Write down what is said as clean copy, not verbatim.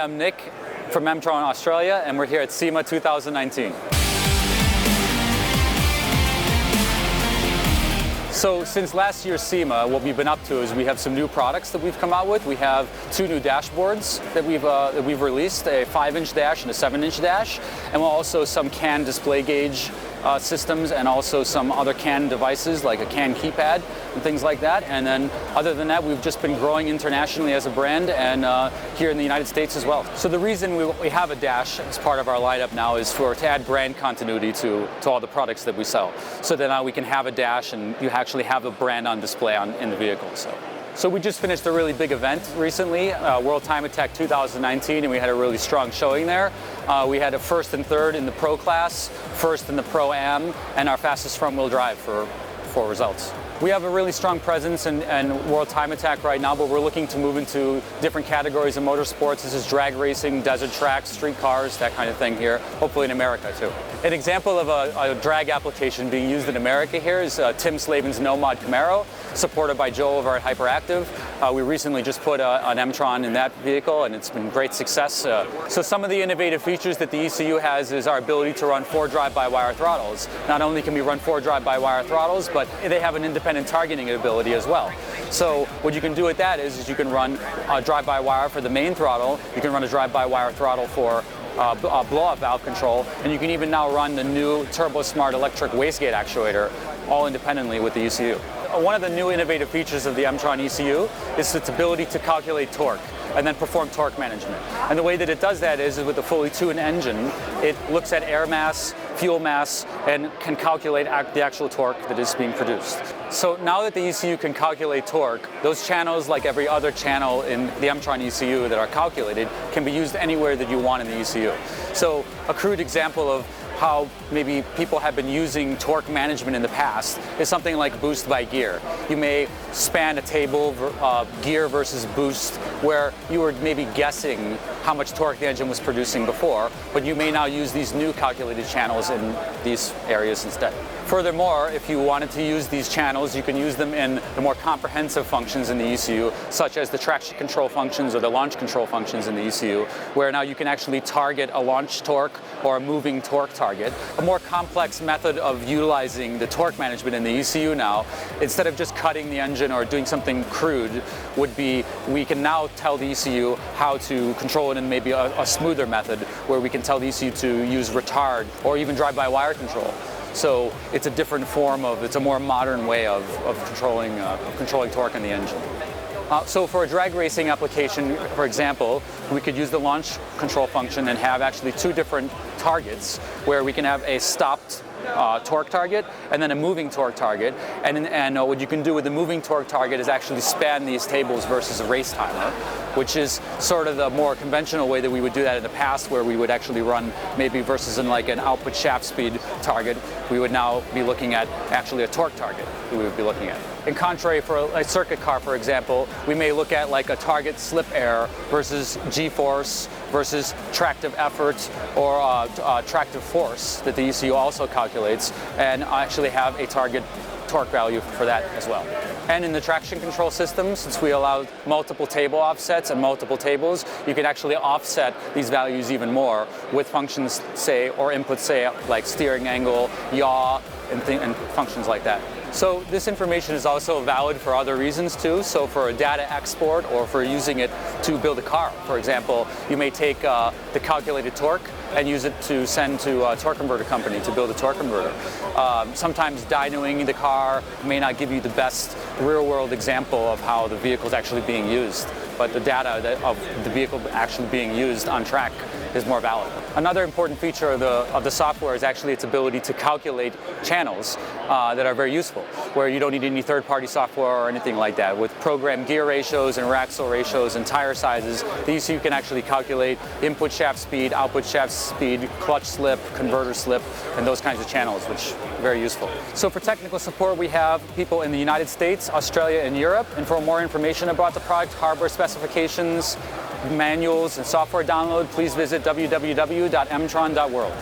Hi, I'm Nick from EMTRON Australia, and we're here at SEMA 2019. So since last year's SEMA, what we've been up to is we have some new products that we've come out with. We have two new dashboards that we've released, a 5-inch dash and a 7-inch dash, and also some CAN display gauge systems, and also some other CAN devices like a CAN keypad and things like that. And then other than that, we've just been growing internationally as a brand, and here in the United States as well. So the reason we have a dash as part of our lineup now is to add brand continuity to all the products that we sell. So that now we can have a dash and you actually have a brand on display in the vehicle. So we just finished a really big event recently, World Time Attack 2019, and we had a really strong showing there. We had a first and third in the Pro class, first in the Pro-Am, and our fastest front-wheel drive for results. We have a really strong presence in World Time Attack right now, but we're looking to move into different categories of motorsports. This is drag racing, desert tracks, street cars, that kind of thing here, hopefully in America too. An example of a drag application being used in America here is Tim Slavin's No-Mod Camaro, supported by Joe over at Hyperactive. We recently just put an EMTRON in that vehicle, and it's been great success. So some of the innovative features that the ECU has is our ability to run 4 drive-by-wire throttles. Not only can we run 4 drive-by-wire throttles, but they have an independent targeting ability as well. So what you can do with that is you can run a drive-by-wire for the main throttle, you can run a drive-by-wire throttle for blow-off valve control, and you can even now run the new TurboSmart electric wastegate actuator all independently with the ECU. One of the new innovative features of the EMTRON ECU is its ability to calculate torque and then perform torque management. And the way that it does that is with the fully tuned engine, it looks at air mass, fuel mass, and can calculate the actual torque that is being produced. So now that the ECU can calculate torque, those channels, like every other channel in the EMTRON ECU that are calculated, can be used anywhere that you want in the ECU. So a crude example of how maybe people have been using torque management in the past is something like boost by gear. You may span a table, gear versus boost, where you were maybe guessing how much torque the engine was producing before, but you may now use these new calculated channels in these areas instead. Furthermore, if you wanted to use these channels, you can use them in the more comprehensive functions in the ECU, such as the traction control functions or the launch control functions in the ECU, where now you can actually target a launch torque or a moving torque target. A more complex method of utilizing the torque management in the ECU now, instead of just cutting the engine or doing something crude, would be we can now tell the ECU how to control it in maybe a smoother method, where we can tell the ECU to use retard or even drive-by-wire control. So it's a different form it's a more modern way of controlling torque in the engine. So for a drag racing application, for example, we could use the launch control function and have actually 2 different targets, where we can have a stopped torque target and then a moving torque target. And what you can do with the moving torque target is actually span these tables versus a race timer, which is sort of the more conventional way that we would do that in the past, where we would actually run maybe versus in like an output shaft speed target. We would now be looking at actually a torque target that we would be looking at. In contrary, for a circuit car, for example, we may look at like a target slip error versus G-force versus tractive effort or tractive force that the ECU also calculates, and actually have a target torque value for that as well. And in the traction control system, since we allow multiple table offsets and multiple tables, you can actually offset these values even more with functions, say, or inputs, say, like steering angle, yaw, and functions like that. So this information is also valid for other reasons too. So for a data export or for using it to build a car, for example, you may take the calculated torque and use it to send to a torque converter company to build a torque converter. Sometimes dynoing the car may not give you the best real-world example of how the vehicle is actually being used, but the data of the vehicle actually being used on track is more valid. Another important feature of the software is actually its ability to calculate channels that are very useful, where you don't need any third-party software or anything like that. With programmed gear ratios and axle ratios and tire sizes, the ECU can actually calculate input shaft speed, output shaft speed, clutch slip, converter slip, and those kinds of channels, which are very useful. So for technical support, we have people in the United States, Australia, and Europe. And for more information about the product, hardware specifications, manuals, and software download, please visit www.emtron.world.